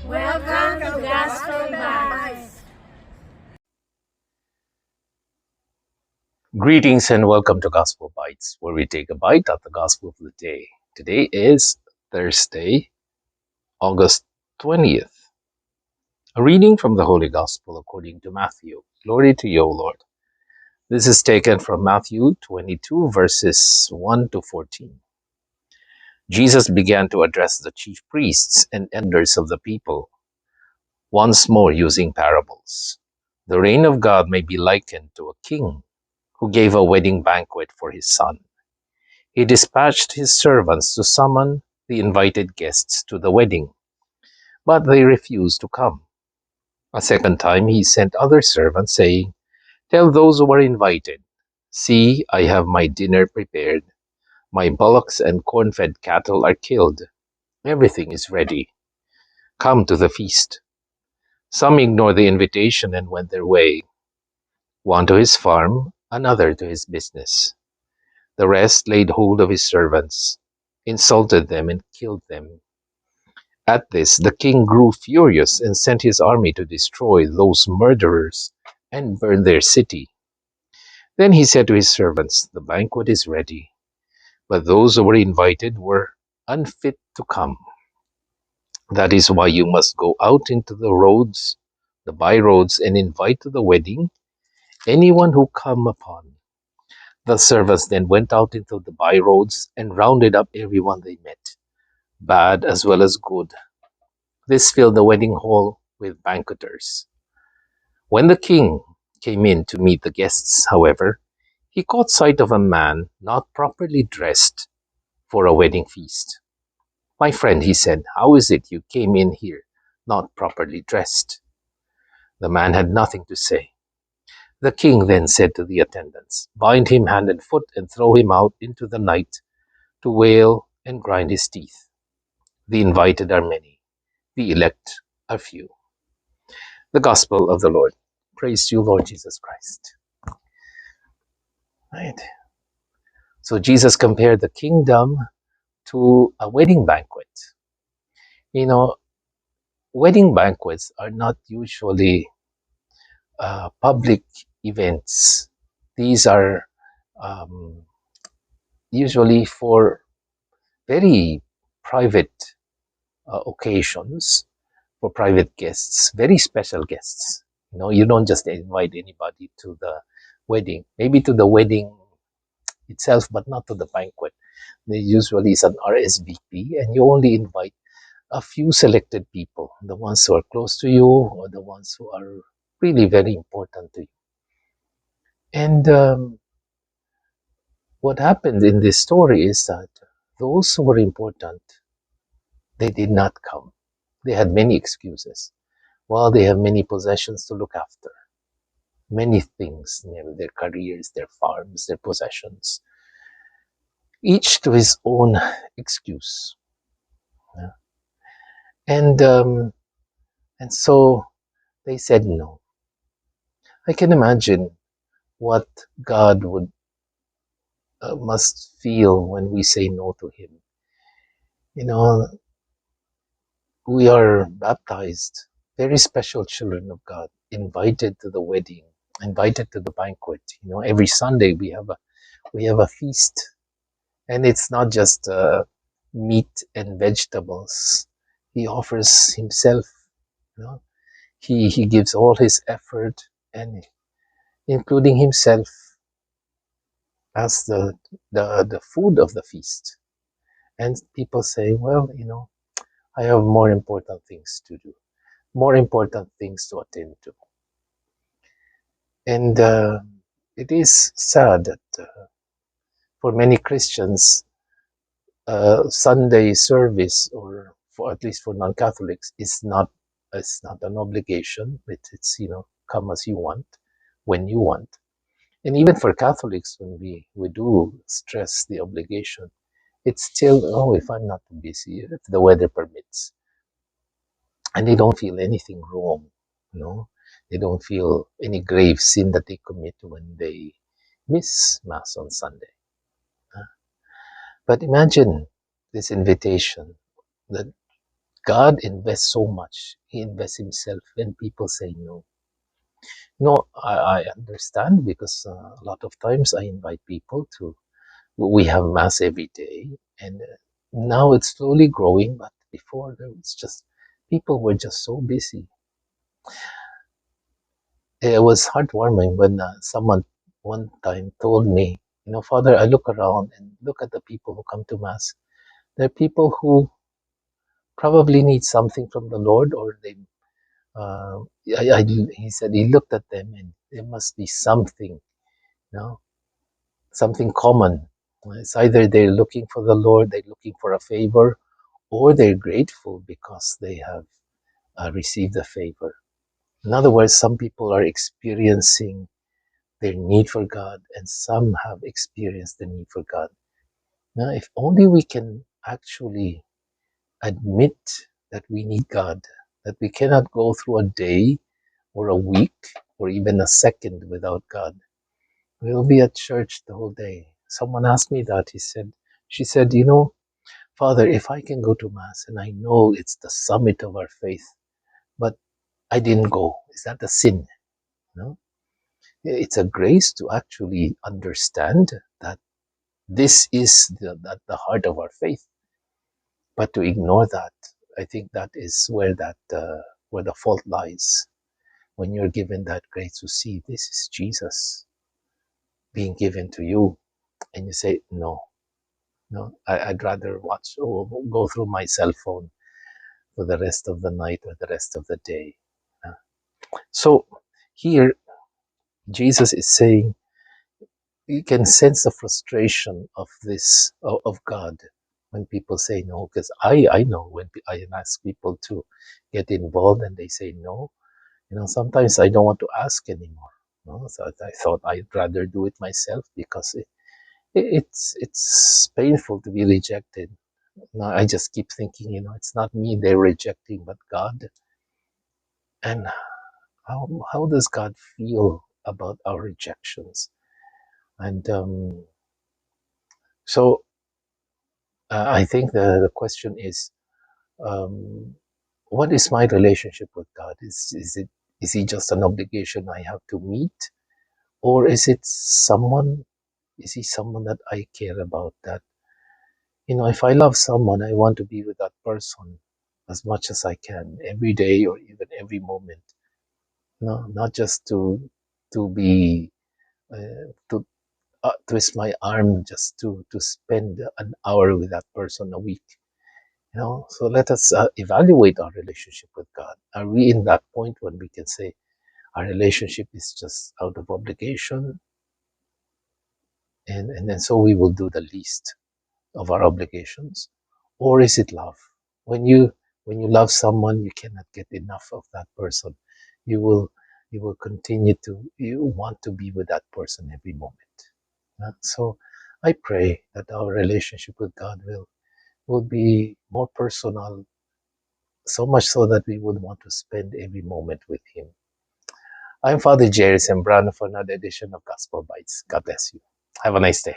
Welcome to Gospel Bytes. Greetings and welcome to Gospel Bites, where we take a bite of the Gospel of the day. Today is Thursday, August 20th. A reading from the Holy Gospel according to Matthew. Glory to you, O Lord. This is taken from Matthew 22, verses 1 to 14. Jesus began to address the chief priests and elders of the people, once more using parables. The reign of God may be likened to a king who gave a wedding banquet for his son. He dispatched his servants to summon the invited guests to the wedding, but they refused to come. A second time he sent other servants, saying, "Tell those who are invited, 'See, I have my dinner prepared. My bullocks and corn-fed cattle are killed. Everything is ready. Come to the feast.' Some ignored the invitation and went their way, one to his farm, another to his business. The rest laid hold of his servants, insulted them, and killed them. At this, the king grew furious and sent his army to destroy those murderers and burn their city. Then he said to his servants, 'The banquet is ready, but those who were invited were unfit to come. That is why you must go out into the roads, the byroads, and invite to the wedding anyone who come upon.' The servants then went out into the byroads and rounded up everyone they met, bad as well as good. This filled the wedding hall with banqueters. When the king came in to meet the guests, however, he caught sight of a man not properly dressed for a wedding feast. 'My friend,' he said, 'how is it you came in here not properly dressed?' The man had nothing to say. The king then said to the attendants, 'Bind him hand and foot and throw him out into the night to wail and grind his teeth. The invited are many, the elect are few.'" The Gospel of the Lord. Praise to you, Lord Jesus Christ. Right. So Jesus compared the kingdom to a wedding banquet. You know, wedding banquets are not usually public events. These are um, usually for very private occasions, for private guests, very special guests. You don't just invite anybody to the wedding, maybe to the wedding itself, but not to the banquet. There usually is an RSVP, and you only invite a few selected people, the ones who are close to you or the ones who are really very important to you. And what happened in this story is that those who were important, they did not come. They had many excuses. Well, they have many possessions to look after, many things, their careers, their farms, their possessions, each to his own excuse. Yeah. And so they said no. I can imagine what God would must feel when we say no to Him. We are baptized, very special children of God, invited to the wedding, invited to the banquet. Every Sunday we have a feast, and it's not just meat and vegetables. He offers Himself. He gives all His effort, and including Himself as the food of the feast. And people say, well, I have more important things to do, more important things to attend to. And it is sad that for many Christians, Sunday service, or at least for non-Catholics, it's not an obligation. It's come as you want, when you want. And even for Catholics, when we do stress the obligation, it's still, if I'm not too busy, if the weather permits. And they don't feel anything wrong, They don't feel any grave sin that they commit when they miss Mass on Sunday. But imagine this invitation that God invests so much. He invests himself when people say no. No, I understand because a lot of times I invite people to, we have mass every day, and now it's slowly growing, but before there was just, people were just so busy. It was heartwarming when someone one time told me, Father, I look around and look at the people who come to mass. There are people who probably need something from the Lord, or they, he said he looked at them and there must be something, something common. It's either they're looking for the Lord, they're looking for a favor, or they're grateful because they have received a favor. In other words, some people are experiencing their need for God, and some have experienced the need for God. Now, if only we can actually admit that we need God, that we cannot go through a day or a week or even a second without God. We'll be at church the whole day. Someone asked me that. She said, Father, if I can go to Mass and I know it's the summit of our faith, but I didn't go, is that a sin? No? It's a grace to actually understand that this is the heart of our faith. But to ignore that, I think that is where where the fault lies. When you're given that grace to see this is Jesus being given to you, and you say no, I'd rather watch or go through my cell phone for the rest of the night or the rest of the day. Uh, So here, Jesus is saying you can sense the frustration of this of God when people say no, because I know when I ask people to get involved and they say no, sometimes I don't want to ask anymore. So I thought I'd rather do it myself because it's painful to be rejected. I just keep thinking, it's not me they're rejecting, but God. And how does God feel about our rejections? And so I think the question is, um, what is my relationship with God? Is he just an obligation I have to meet, or is it someone? Is he someone that I care about? That if I love someone, I want to be with that person as much as I can every day or even every moment. No, not just to be to twist my arm just to spend an hour with that person a week. So let us evaluate our relationship with God. Are we in that point when we can say our relationship is just out of obligation, and then so we will do the least of our obligations, or is it love? When you love someone, you cannot get enough of that person. You will continue to, you want to be with that person every moment. So I pray that our relationship with God will be more personal, so much so that we would want to spend every moment with Him. I'm Father Jerry Sembrano for another edition of Gospel Bites. God bless you. Have a nice day.